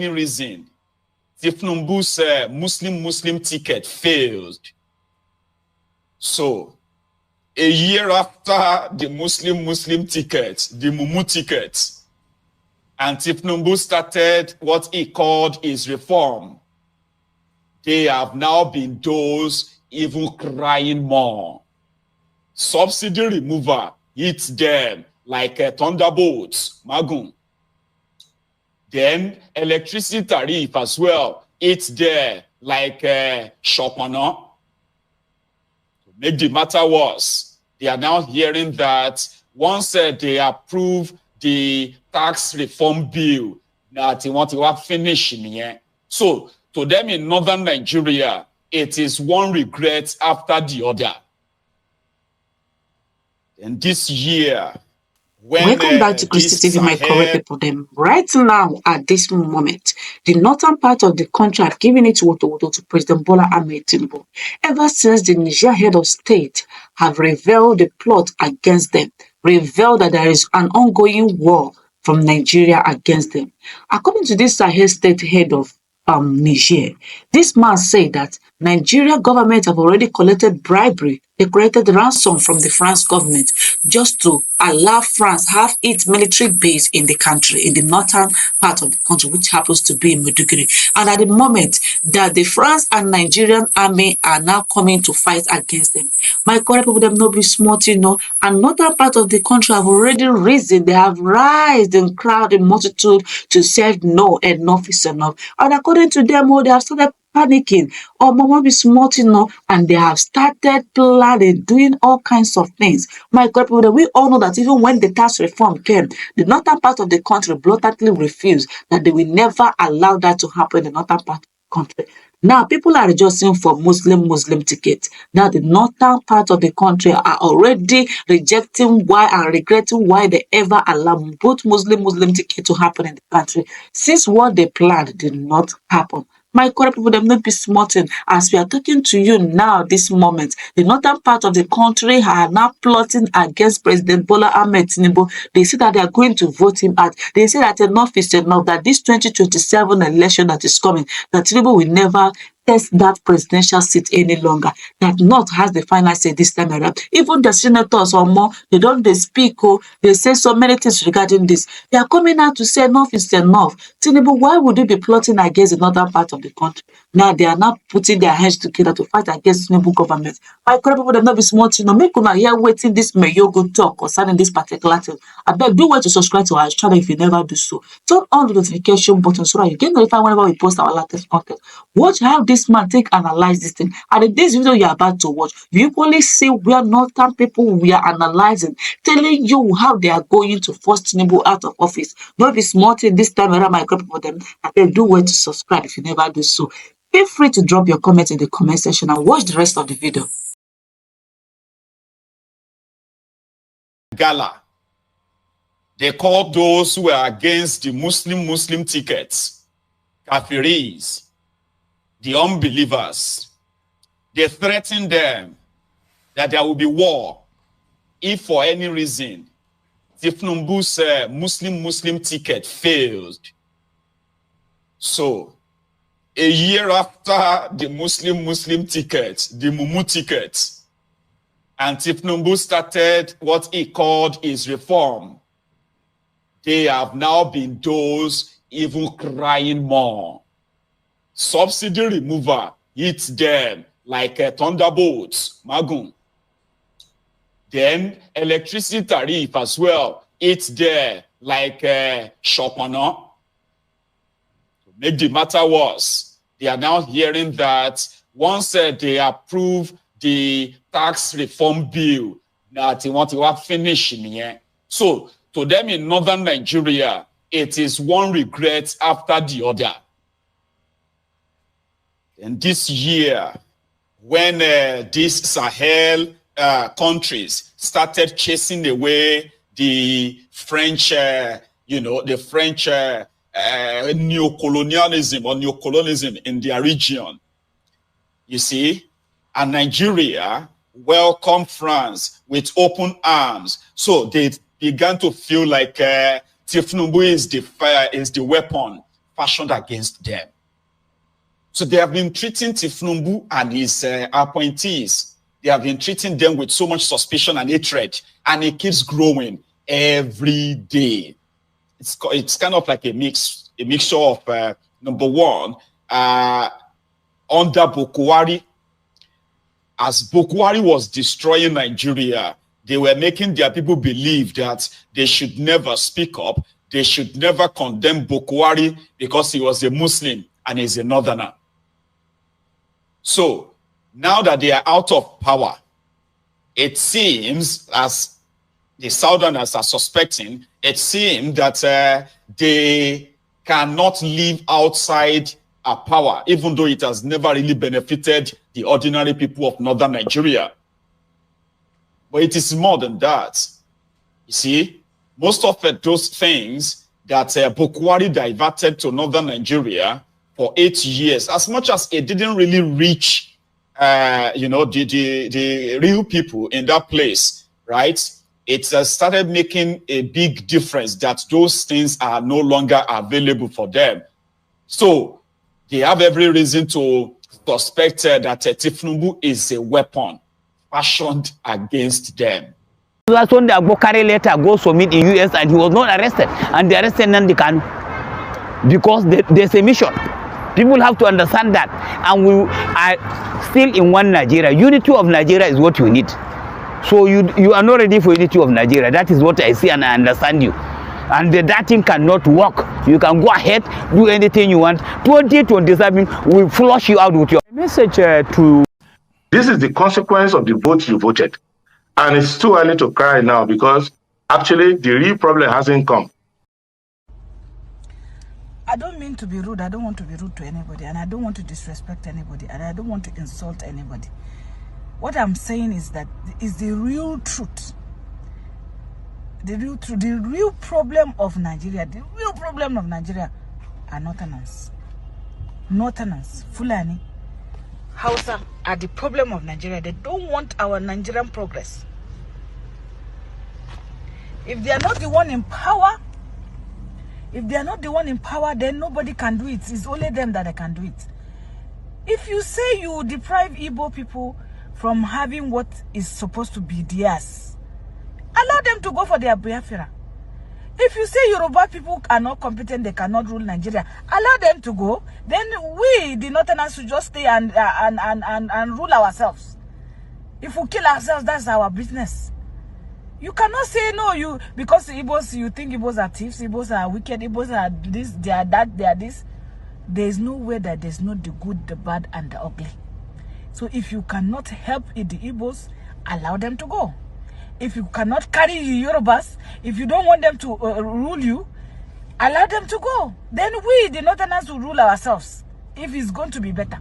any reason, Tinubu's Muslim ticket failed. So, a year after the Muslim ticket, the Mumu ticket, and Tinubu started what he called his reform, they have now been those even crying more. Subsidy remover hits them like thunderbolts, Magun. Then electricity tariff as well, it's there like Chopana. To make the matter worse, they are now hearing that once they approve the tax reform bill, that they want to have finishing here. So to them in northern Nigeria, it is one regret after the other. And this year, welcome back to Christy TV, my correct people. Them right now at this moment, the northern part of the country have given it to President Bola Ahmed Tinubu. Ever since the Niger head of state have revealed the plot against them, revealed that there is an ongoing war from Nigeria against them. According to this Sahel state head of Niger, this man said that Nigeria government have already collected bribery. They collected ransom from the France government just to allow France have its military base in the country, in the northern part of the country, which happens to be in Maiduguri. And at the moment that the France and Nigerian army are now coming to fight against them, my correct people, them not be smart, you know, and northern part of the country have already risen. They have rised in crowd and multitude to say no, enough is enough. And according to them, they have started panicking, or mama be smart, you know, and they have started planning, doing all kinds of things. My God, people, we all know that even when the tax reform came, the northern part of the country blatantly refused that they will never allow that to happen in the northern part of the country. Now, people are rejoicing for Muslim tickets. Now, the northern part of the country are already rejecting why and regretting why they ever allowed both Muslim ticket to happen in the country, since what they planned did not happen. My correct people, them not be smarting. As we are talking to you now, this moment, the northern part of the country are now plotting against President Bola Ahmed Tinubu. They say that they are going to vote him out. They say that enough is enough, that this 2027 election that is coming, that Tinubu will never test that presidential seat any longer. That North has the final say this time around. Even the senators or more, they speak, they say so many things regarding this. They are coming out to say enough is enough. Tinubu, why would they be plotting against the northern part of the country? Now they are now putting their hands together to fight against Tinubu government. My correct people, them not be smart, you know. Make una hear waiting this Mayogo talk concerning this particular thing. I beg, do well to subscribe to our channel if you never do so. Turn on the notification button so that you get notified whenever we post our latest content. Watch how this man analyze this thing. And in this video you're about to watch, you equally see where northern people we are analyzing, telling you how they are going to force Tinubu out of office. Not be smart in this time around, my group for them. And then do well to subscribe if you never do so. Feel free to drop your comments in the comment section and watch the rest of the video. Gala. They call those who are against the Muslim tickets kafiris, the unbelievers. They threaten them that there will be war if for any reason Tinubu's Muslim ticket failed. So, a year after the Muslim ticket, the Mumu ticket, and Tinubu started what he called his reform, they have now been those even crying more. Subsidy remover hits them like thunderbolts, Magun. Then electricity tariff as well, it's there like Chopana. To make the matter worse, they are now hearing that once they approve the tax reform bill, that they want to have finishing here. So to them in northern Nigeria, it is one regret after the other. And this year, when these Sahel countries started chasing away the French, the French neocolonialism in their region, you see, and Nigeria welcomed France with open arms. So they began to feel like Tinubu is the weapon fashioned against them. So they have been treating Tinubu and his appointees. They have been treating them with so much suspicion and hatred, and it keeps growing every day. It's kind of like a mixture of number one, under Bokwari. As Bokwari was destroying Nigeria, they were making their people believe that they should never speak up. They should never condemn Bokwari because he was a Muslim and he's a northerner. So now that they are out of power, it seems, as the Southerners are suspecting, it seems that they cannot live outside power, even though it has never really benefited the ordinary people of northern Nigeria. But it is more than that. You see, most of those things that Bokwari diverted to northern Nigeria for 8 years, as much as it didn't really reach, the real people in that place, right? It started making a big difference that those things are no longer available for them. So they have every reason to suspect that Tinubu is a weapon fashioned against them. That's when the Bokwari later goes to meet in US and he was not arrested, and they arrested Nnamdi Kanu because there's a mission. People have to understand that, and we are still in one Nigeria. Unity of Nigeria is what you need. So you are not ready for unity of Nigeria. That is what I see, and I understand you. And that thing cannot work. You can go ahead, do anything you want. 2027 will flush you out with your message to. This is the consequence of the vote you voted. And it's too early to cry now because actually the real problem hasn't come. I don't mean to be rude. I don't want to be rude to anybody, and I don't want to disrespect anybody, and I don't want to insult anybody. What I'm saying is that is the real truth. The real truth, the real problem of Nigeria, are Northerners. Northerners, Fulani, Hausa are the problem of Nigeria. They don't want our Nigerian progress. If they are not the one in power, then nobody can do it. It's only them that can do it. If you say you deprive Igbo people from having what is supposed to be theirs, allow them to go for their Biafra. If you say Yoruba people are not competent, they cannot rule Nigeria, allow them to go. Then we, the Northerners, should just stay and rule ourselves. If we kill ourselves, that's our business. You cannot say no, because Igbos, you think Igbos are thieves, Igbos are wicked, Igbos are this, they are that, they are this. There is no way that there's not the good, the bad, and the ugly. So if you cannot help the Igbos, allow them to go. If you cannot carry the Yorubas, if you don't want them to rule you, allow them to go. Then we, the Northerners, will rule ourselves. If it's going to be better.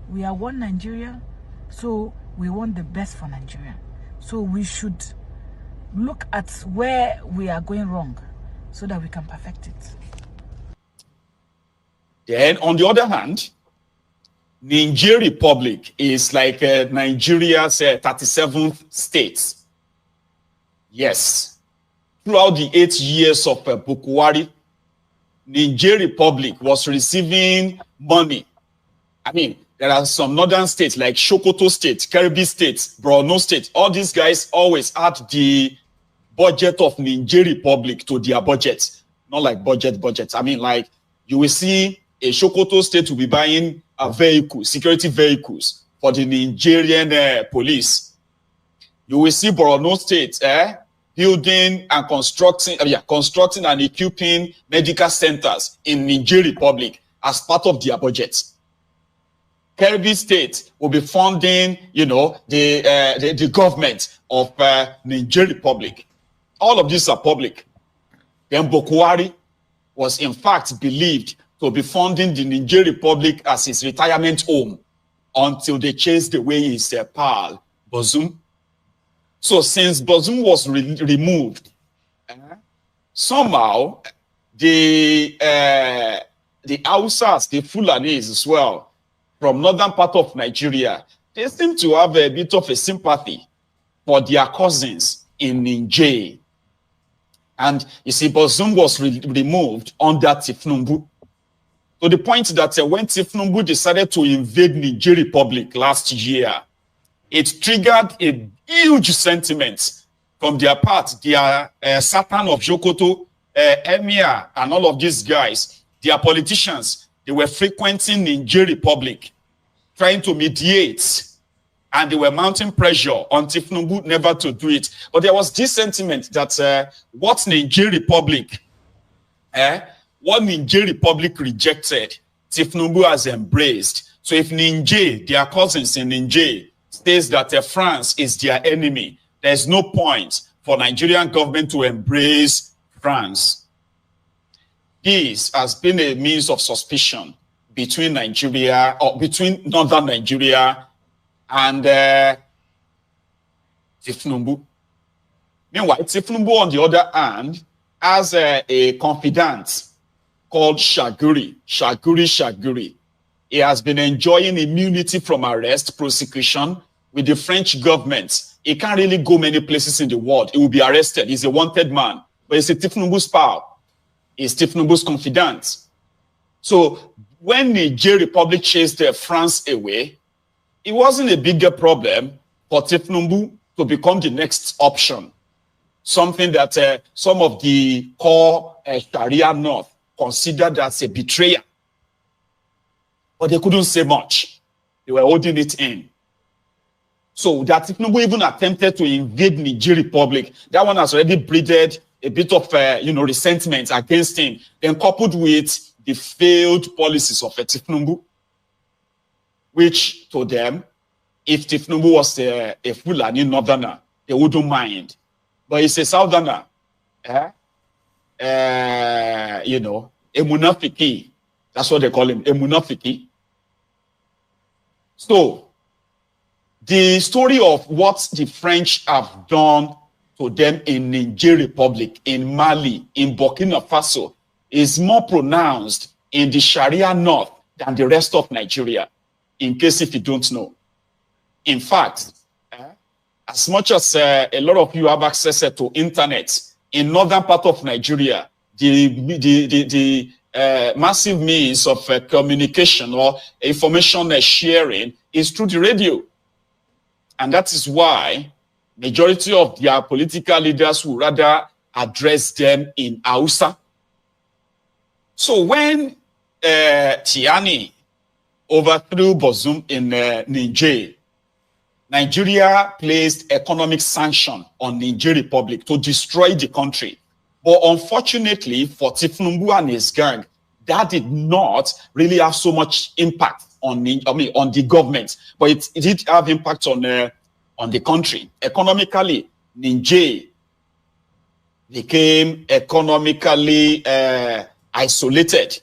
We are one Nigeria, so we want the best for Nigeria. So we should look at where we are going wrong so that we can perfect it. Then, on the other hand, Niger Republic is like Nigeria's 37th state. Yes. Throughout the 8 years of Bokwari, Niger Republic was receiving money. I mean, there are some northern states like Sokoto State, Kebbi State, Borno State. All these guys always add the budget of Niger Republic to their budget. Not like budget. I mean, like, you will see a Sokoto State will be buying a vehicle, security vehicles for the Nigerian police. You will see Borno State building and constructing and equipping medical centers in Niger Republic as part of their budget. Kebbi State will be funding, the government of Niger Republic. All of these are public. Then Bokwari was in fact believed to be funding the Niger Republic as his retirement home until they chased away his pal, Bazoum. So since Bazoum was removed, somehow the Hausas, the Fulanis as well, from northern part of Nigeria, they seem to have a bit of a sympathy for their cousins in Niger. And you see, Bazoum was removed under Tinubu. to the point that when Tinubu decided to invade Niger Republic last year, it triggered a huge sentiment from their part. Their Satan of Jokoto, Emir, and all of these guys, their politicians, they were frequenting Niger Republic, trying to mediate, and they were mounting pressure on Tinubu never to do it. But there was this sentiment that what Niger Republic rejected, Tinubu has embraced. So if Niger, their cousins in Niger, says that France is their enemy, there's no point for Nigerian government to embrace France. This has been a means of suspicion between Nigeria, or between northern Nigeria and Tinubu. Meanwhile, Tinubu, on the other hand, has a confidant called Shaguri. He has been enjoying immunity from arrest, prosecution with the French government. He can't really go many places in the world. He will be arrested. He's a wanted man. But he's a Tinubu's pal. He's Tinubu's confidant. So when Niger Republic chased France away, it wasn't a bigger problem for Tinubu to become the next option. Something that some of the core Sharia North considered as a betrayal. But they couldn't say much. They were holding it in. So that Tinubu even attempted to invade Niger Republic, that one has already breeded a bit of resentment against him. Then coupled with the failed policies of Tinubu, which to them, if Tinubu was a Fulani northerner, they wouldn't mind. But he's a southerner, a munafiki. That's what they call him, a munafiki. So, the story of what the French have done to them in Niger Republic, in Mali, in Burkina Faso, is more pronounced in the Sharia North than the rest of Nigeria, in case if you don't know. In fact, as much as a lot of you have access to internet, in northern part of Nigeria, the massive means of communication or information sharing is through the radio. And that is why majority of their political leaders will rather address them in Hausa. So when Tiani overthrew Bazoum in Niger, Nigeria placed economic sanction on Niger Republic to destroy the country. But unfortunately for Tinubu and his gang, that did not really have so much impact on the government, but it did have impact on the country. Economically, Niger became economically isolated.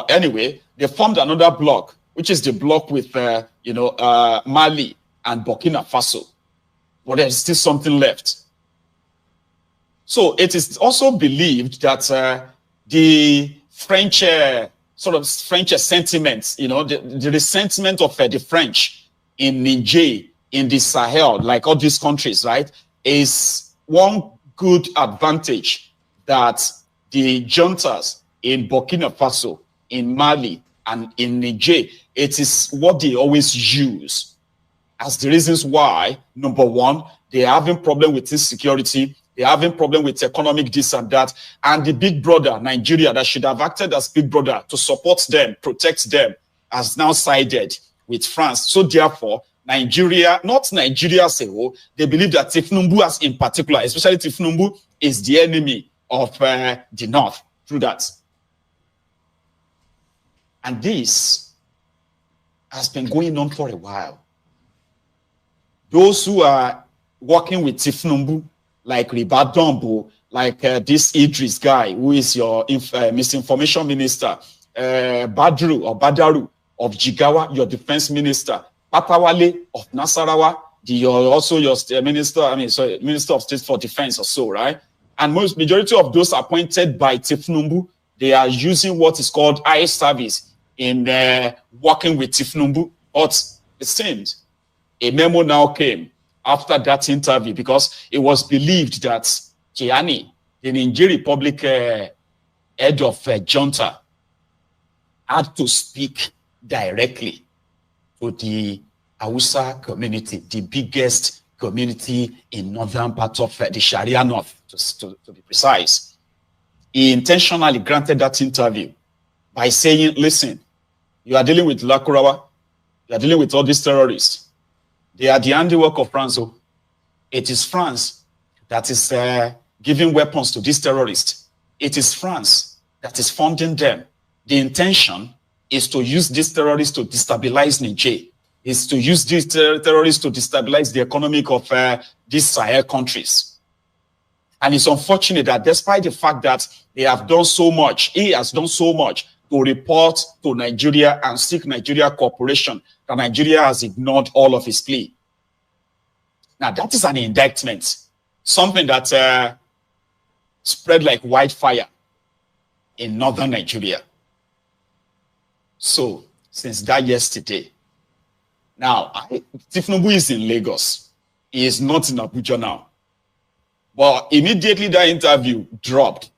Anyway, they formed another bloc, which is the bloc with Mali and Burkina Faso. But there's still something left. So it is also believed that the French French sentiments, the resentment of the French in Niger, in the Sahel, like all these countries, right, is one good advantage that the juntas in Burkina Faso, in Mali, and in Niger, it is what they always use as the reasons why, number one, they're having problem with insecurity, they're having problem with economic this and that, and the big brother, Nigeria, that should have acted as big brother to support them, protect them, has now sided with France. So therefore, Nigeria, not Nigeria as a whole, they believe that Tinubu as in particular, especially Tinubu, is the enemy of the North through that. And this has been going on for a while. Those who are working with Tinubu, like Ribadombo, like this Idris guy, who is your misinformation minister, Badaru of Jigawa, your defense minister, Papawale of Nasarawa, also your minister, Minister of State for Defense or so, right? And majority of those appointed by Tinubu, they are using what is called eye service in working with Tinubu. But it seems a memo now came after that interview, because it was believed that Tiani, the Niger Republic head of junta, had to speak directly to the Hausa community, the biggest community in northern part of the Sharia North, to be precise. He intentionally granted that interview by saying, listen, you are dealing with Lakurawa, you are dealing with all these terrorists. They are the handiwork of France. So it is France that is giving weapons to these terrorists. It is France that is funding them. The intention is to use these terrorists to destabilize Niger, is to use these terrorists to destabilize the economic of these Sahel countries. And it's unfortunate that despite the fact that they have done so much, he has done so much to report to Nigeria and seek Nigeria cooperation, that Nigeria has ignored all of his plea. Now, that is an indictment, something that spread like wildfire in northern Nigeria. So, since that yesterday, now, Tinubu is in Lagos. He is not in Abuja now. But immediately that interview dropped,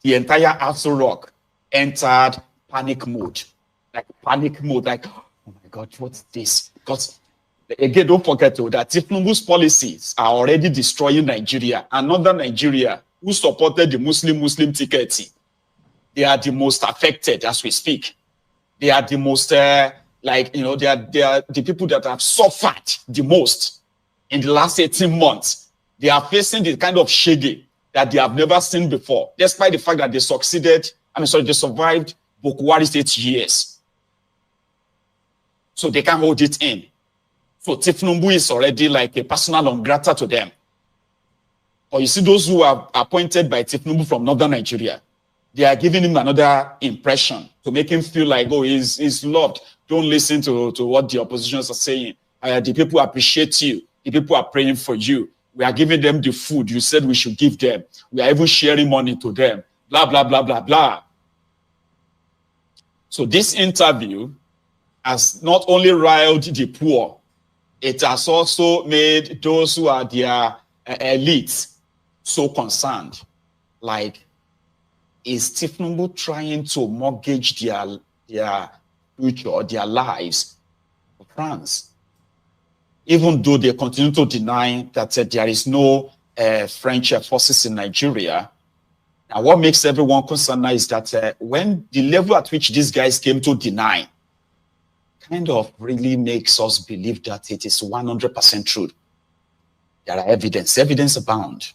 the entire Aso Rock entered panic mode. Like panic mode, like, oh my God, what's this? Because, again, don't forget that Tinubu's policies are already destroying Nigeria. And northern Nigeria, who supported the Muslim ticket, they are the most affected as we speak. They are the most, they are the people that have suffered the most in the last 18 months. They are facing the kind of shaggy that they have never seen before, despite the fact that they they survived Boko Haram's 8 years. So they can't hold it in. So Tinubu is already like a personal non grata to them. Or you see those who are appointed by Tinubu from northern Nigeria, they are giving him another impression to make him feel like, oh, he's loved. Don't listen to what the oppositions are saying. The people appreciate you. The people are praying for you. We are giving them the food you said we should give them. We are even sharing money to them. Blah, blah, blah, blah, blah. So this interview has not only riled the poor, it has also made those who are their elites so concerned. Like, is Tinubu trying to mortgage their future, their lives for France? Even though they continue to deny that there is no French forces in Nigeria. Now, what makes everyone concerned now is that when the level at which these guys came to deny kind of really makes us believe that it is 100% true. There are evidence abound.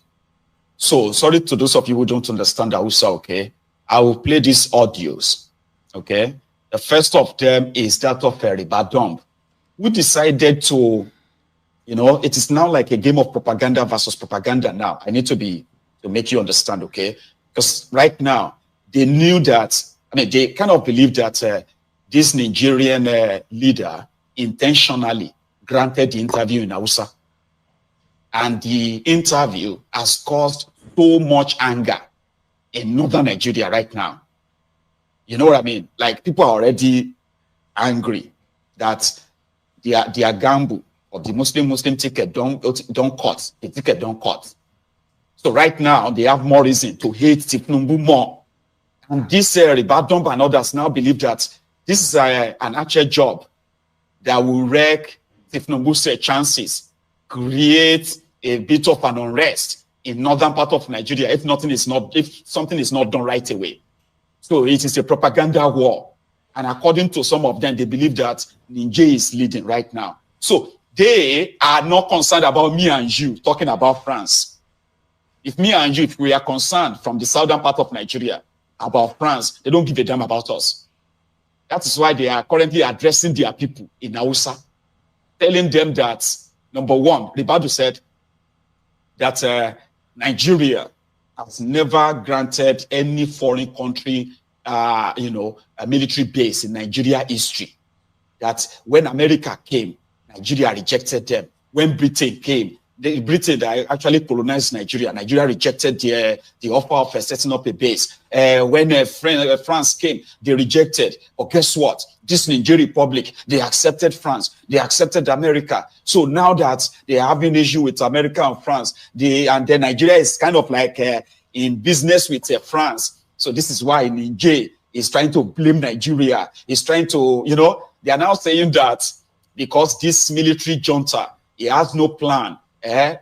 So, sorry to those of you who don't understand Hausa, okay? I will play these audios, okay? The first of them is that of Ribadom, who decided to, it is now like a game of propaganda versus propaganda now. I need to make you understand, okay? Because right now, they knew that, they kind of believed that this Nigerian leader intentionally granted the interview in Hausa. And the interview has caused so much anger in northern Nigeria right now. You know what I mean? Like, people are already angry that their gamble of the Muslim ticket don't cut. The ticket don't cut. So right now, they have more reason to hate Tinubu more. And this Ribadom and others now believe that this is an actual job that will wreck Tinubu's chances, create a bit of an unrest in northern part of Nigeria if something is not done right away. So it is a propaganda war. And according to some of them, they believe that Niger is leading right now. So they are not concerned about me and you talking about France. If me and you, if we are concerned from the southern part of Nigeria about France, they don't give a damn about us. That is why they are currently addressing their people in Hausa, telling them that, number one, Ribadu said that Nigeria has never granted any foreign country, a military base in Nigeria history. That when America came, Nigeria rejected them. When Britain came, Britain actually colonized Nigeria. Nigeria rejected the offer of setting up a base. When France came, they rejected. But guess what? This Niger Republic, they accepted France. They accepted America. So now that they are having issue with America and France, and then Nigeria is kind of like in business with France. So this is why Niger He's trying to blame Nigeria. He's trying to, they are now saying that because this military junta, he has no plan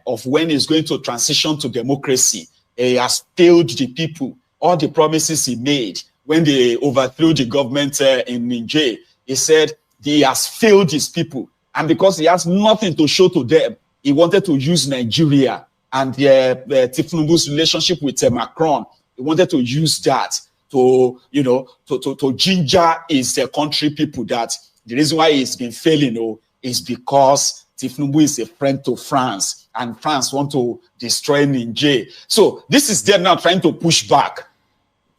of when he's going to transition to democracy. He has failed the people. All the promises he made when they overthrew the government in Niger, he said he has failed his people. And because he has nothing to show to them, he wanted to use Nigeria and Tinubu's relationship with Macron. He wanted to use that to, to ginger his country people that the reason why he's been failing is because Tinubu is a friend to France and France want to destroy Niger. So this is them now trying to push back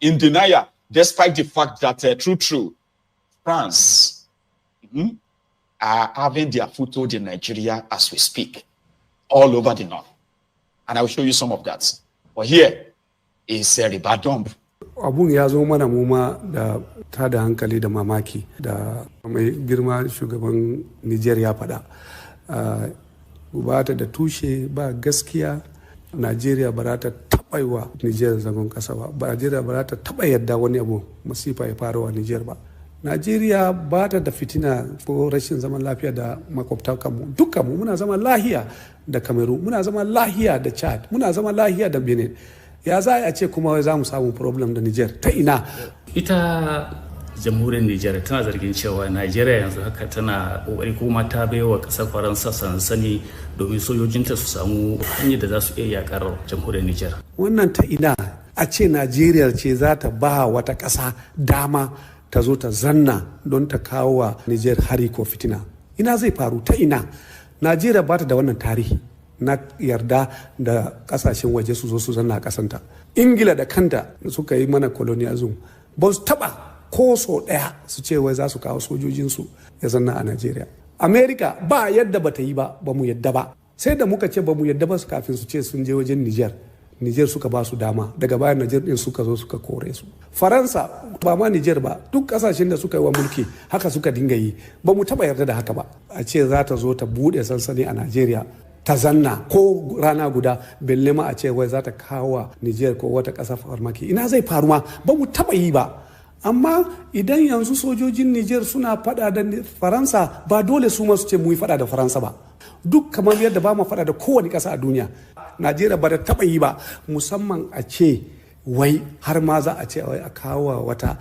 in denial, despite the fact that true, France are having their foothold in Nigeria as we speak, all over the north. And I will show you some of that. But here is a riba dump. Abun ya zo mana muma da tada hankali da mamaki da mai girma shugaban Niger ya faɗa. Ba ta da tushe ba gaskiya. Najeriya ba za ta taɓa yi wa Niger zagon ƙasa ba. Najeriya ba za ta taɓa yadda wani abu masifa ya fara wa Niger ba. Najeriya ba ta da fitina ko rashin zaman lafiya da makwabtanmu. Dukkanmu muna zaman lahiya da Cameroon, muna zaman lahiya da Chad, muna zaman lahiya da Benin. Ya za a ce kuma wai za mu samu problem da Niger ta ina? Ita jamhuriyar Niger tana zargin cewa Najeriya yanzu haka tana kokari kuma ta baiwa kasar Faransa sansani domin sojojinta su samu hanyar da za su iya yakar jamhuriyar Niger. Wannan ta ina a ce Najeriya ce za ta ba wata ƙasa dama ta zo ta zanna don ta kawo wa Niger hari ko fitina. Ina zai faru ta ina? Najeriya ba ta da wannan tarihi na yarda da kasashen waje su zo su zanna a kasanta. Ingila da kanta suka yi mana colonialism ba su taba ko so daya su ce wai za su kawo sojojinsu ya zanna a Najeriya. America ba yadda ba ta yi ba mu yadda ba. Sai da muka ce ba mu yadda ba su kafin su ce sun je wajen Niger suka ba su dama, daga bayan Niger din suka zo suka kore su. Faransa ba ma Niger ba, duk kasashen da suka yi wa mulki haka suka dinga yi. Ba mu taba yarda da haka ba. A ce za ta zo ta bude sansani a Najeriya ta zanna ko rana guda, belle ma a ce wai za ta kawo Niger ko wata ƙasa farmaki. Ina zai faru ma? Ba mu taba yi ba. Amma idan yanzu sojojin Niger suna fada da Faransa, ba dole su ma su ce mu yi fada da Faransa ba. Duk kamar yadda ba mu fada da kowane ƙasa a duniya. Najeriya ba da taɓa yi ba, musamman a ce wai har ma za a ce wai a kawo wata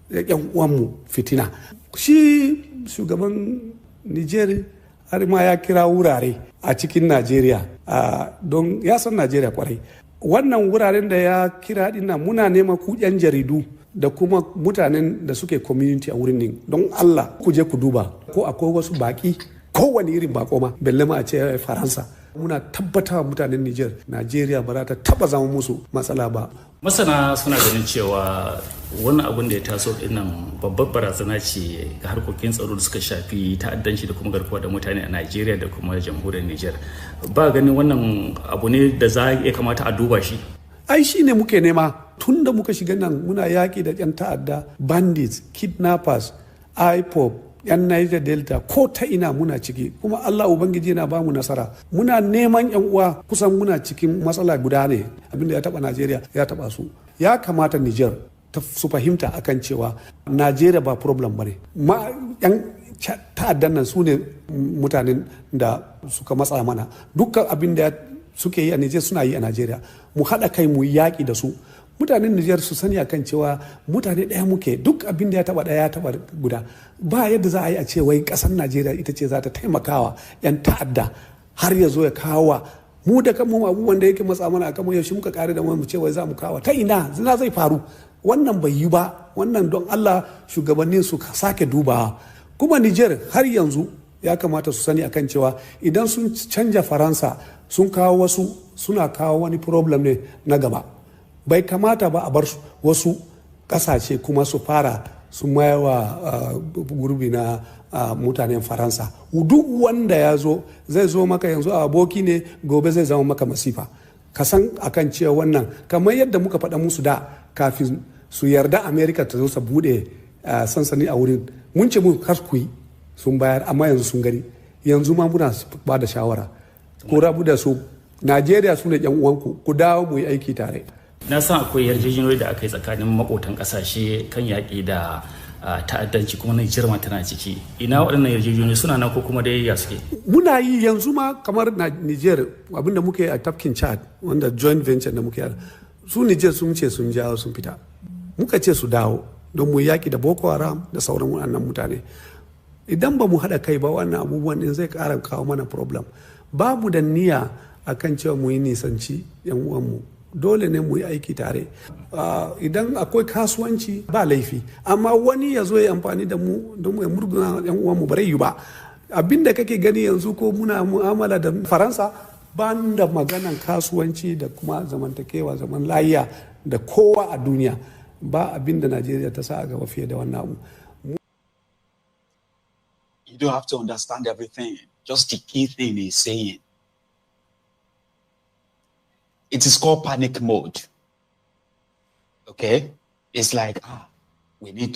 yan uwanmu fitina. Shi shugaban Niger har ma ya kira wurare a cikin Najeriya don ya san Najeriya kwarai. Wannan wuraren da ya kira dinnan muna neman ku yan jaridu da kuma mutanen da suke community a wurin nan, don Allah ku je ku duba ko akwai wasu baki, kowane irin bako ma, belle ma a ce Faransa. Muna tabbata mutanen Niger, Najeriya ba za ta taba zama musu matsala ba. Masana suna ganin cewa wannan abin da ya taso dinnan babbar barazana ce ga harkokin tsaro da suka shafi ta'addanci da kuma garkuwa da mutane a Najeriya da kuma jamhuriyar Niger. Ba ganin wannan abu ne da za ya kamata a duba shi. Ai shi ne muke nema tun da muka shiga nan, muna yaƙi da 'yan ta'adda, bandits, kidnappers, IPOB, 'yan Niger Delta, ko ta ina muna ciki, kuma Allah Ubangiji yana ba mu nasara. Muna neman 'yan uwa, kusan muna cikin matsala guda ne, abinda ya taba Najeriya ya taba su. Ya kamata Niger su fahimta akan cewa Najeriya ba problem bane. 'Yan ta'addan nan su ne mutanen da suka matsa mana. Dukkan abin da suke yi a Niger suna yi a Najeriya. Mu haɗa kai mu yaƙi da su. Mutanen Niger su sani akan cewa mutane ɗaya muke, duk abin da ya taba ɗaya ya taba guda. Ba yadda za a yi a ce wai ƙasar Najeriya ita ce za ta taimakawa 'yan ta'adda har ya zo ya kawo mu da kanmu abubuwan da yake matsa mana akan yaushe muka kare da mu ce wai za mu kawo. Ta ina zai faru? Wannan bai yi ba. Wannan don Allah shugabannin su sake dubawa. Kuma Niger har yanzu ya kamata su sani akan cewa idan sun canja Faransa sun kawo wasu, suna kawo wani problem ne na gaba. Bai kamata ba a bar wasu kasashe kuma su fara su mayawa gurbi na mutanen Faransa. Duk wanda ya zo zai zo maka yanzu a aboki ne, gobe zai zama maka masifa. Ka san akan cewa wannan kamar yadda muka faɗa musu da kafin su yarda America ta zo su bude sansani a wurin, mun ce mun kar ku yi, sun bayar, amma yanzu sun gani. Yanzu ma muna ba da shawara ko rabu da su. Najeriya su ne yan uwanku, ku dawo mu yi aiki tare. Na san akwai yarjejeniyoyi da aka yi tsakanin makotan kasashe kan yaƙi da ta'addanci kuma Niger ma tana ciki. Ina waɗannan yarjejeniyoyi suna nan ko kuma dai ya suke? Muna yi yanzu ma kamar na Niger abinda muke a tafkin Chad wanda joint venture da muke su Niger sun ce sun jawo sun fita. Muka ce su dawo don mu yaƙi da Boko Haram da sauran waɗannan mutane. Idan ba mu haɗa kai ba wannan abubuwan din zai ƙara kawo mana problem. Ba mu da niyya akan cewa mu yi nisanci 'yan uwanmu. Dole ne mu yi aiki tare. Idan akwai kasuwanci ba laifi, amma wani ya zo ya amfani da mu don mu murguna 'yan uwanmu bare yi ba. Abinda kake gani yanzu ko muna mu'amala da Faransa ba da maganan kasuwanci da kuma zamantakewa zaman lafiya da kowa a duniya ba abinda Najeriya ta sa a gaba fiye da wannan abu. You don't have to understand everything. Just the key thing he's saying. It is called panic mode. Okay? It's like, we need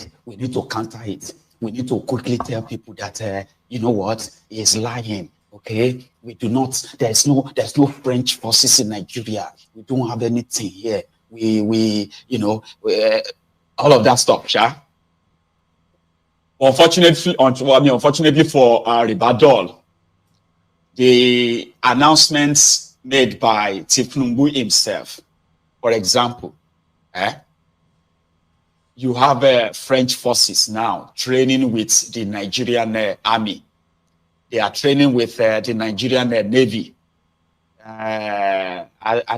to counter it. We need to quickly tell people that, you know what, he's lying. Okay? We do not, there's no French forces in Nigeria. We don't have anything here. We all of that stuff, yeah? Unfortunately for Ribadol, the announcements made by Tinubu himself, for example, you have French forces now training with the Nigerian army. They are training with the Nigerian Navy. And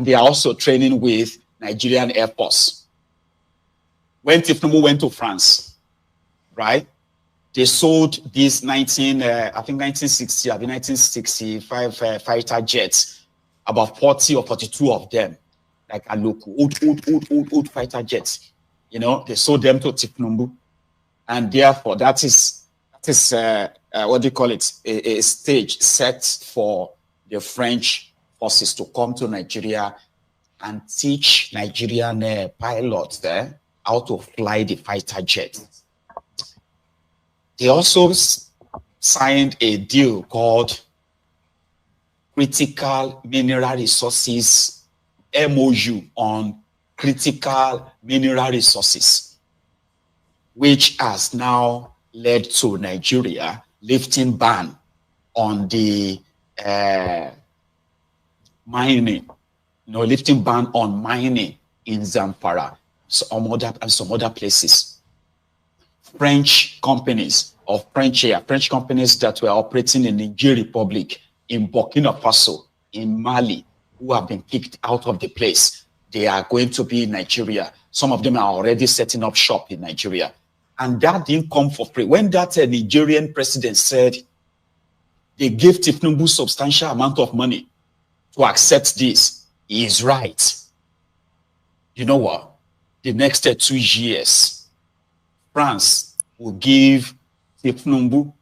they are also training with Nigerian Air Force. When Tinubu went to France, right, they sold these 1960 or 1965 fighter jets, about 40 or 42 of them, like a local old fighter jets. You know, they sold them to Tinubu, and therefore that is what do you call it? A stage set for the French forces to come to Nigeria and teach Nigerian pilots there how to fly the fighter jet. They also signed a deal called Critical Mineral Resources MOU on critical mineral resources, which has now led to Nigeria lifting ban on the mining, lifting ban on mining in Zamfara and some other places. French companies that were operating in Niger Republic, in Burkina Faso, in Mali, who have been kicked out of the place. They are going to be in Nigeria. Some of them are already setting up shop in Nigeria. And that didn't come for free. When that Nigerian president said they gave Tinubu substantial amount of money to accept this, he is right. You know what? The next 2 years, France will give Tinubu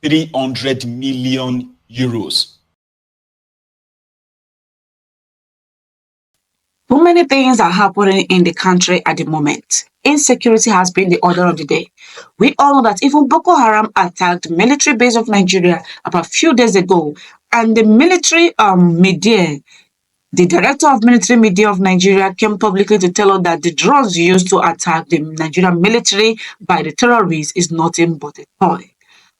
300 million euros. Too many things are happening in the country at the moment. Insecurity has been the order of the day. We all know that even Boko Haram attacked military base of Nigeria about a few days ago, and the military media, the director of military media of Nigeria, came publicly to tell us that the drones used to attack the Nigerian military by the terrorists is nothing but a toy.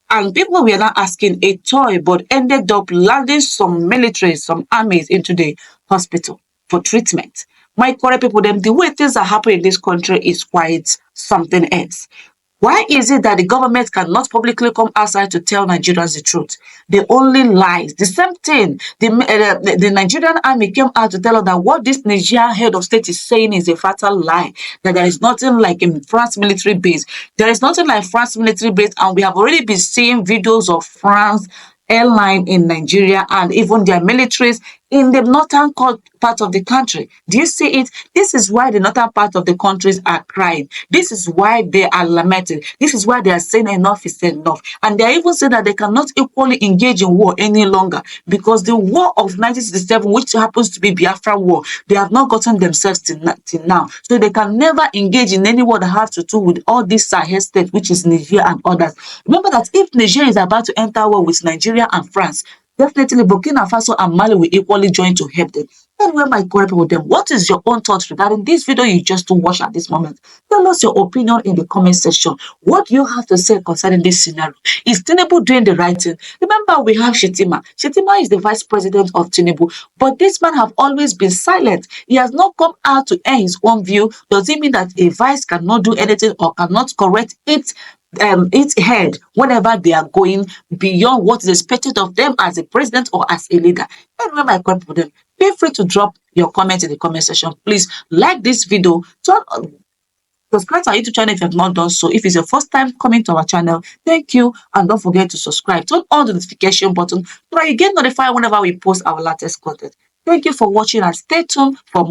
And people were not asking a toy, but ended up landing some military, some armies into the hospital for treatment. My correct people, the way things are happening in this country is quite something else. Why is it that the government cannot publicly come outside to tell Nigerians the truth? They only lies. The same thing, the Nigerian army came out to tell us that what this Nigerian head of state is saying is a fatal lie, that there is nothing like in France military base. There is nothing like France military base, and we have already been seeing videos of France airline in Nigeria and even their militaries in the northern part of the country. Do you see it? This is why the northern part of the countries are crying. This is why they are lamenting. This is why they are saying enough is enough. And they even say that they cannot equally engage in war any longer because the war of 1967, which happens to be Biafra war, they have not gotten themselves till now. So they can never engage in any war that has to do with all these Sahel states, which is Niger and others. Remember that if Niger is about to enter war with Nigeria and France, definitely Burkina Faso and Mali will equally join to help them. Anyway, my correct with them, what is your own thoughts regarding this video you just watched at this moment? Tell us your opinion in the comment section. What do you have to say concerning this scenario? Is Tinubu doing the right thing? Remember, we have Shetima. Shetima is the vice president of Tinubu, but this man have always been silent. He has not come out to air his own view. Does it mean that a vice cannot do anything or cannot correct its head whenever they are going beyond what is expected of them as a president or as a leader? And remember, I come for them. Feel free to drop your comment in the comment section. Please like this video. Subscribe to our YouTube channel if you have not done so. If it's your first time coming to our channel, thank you. And don't forget to subscribe. Turn on the notification button so that you get notified whenever we post our latest content. Thank you for watching and stay tuned for more.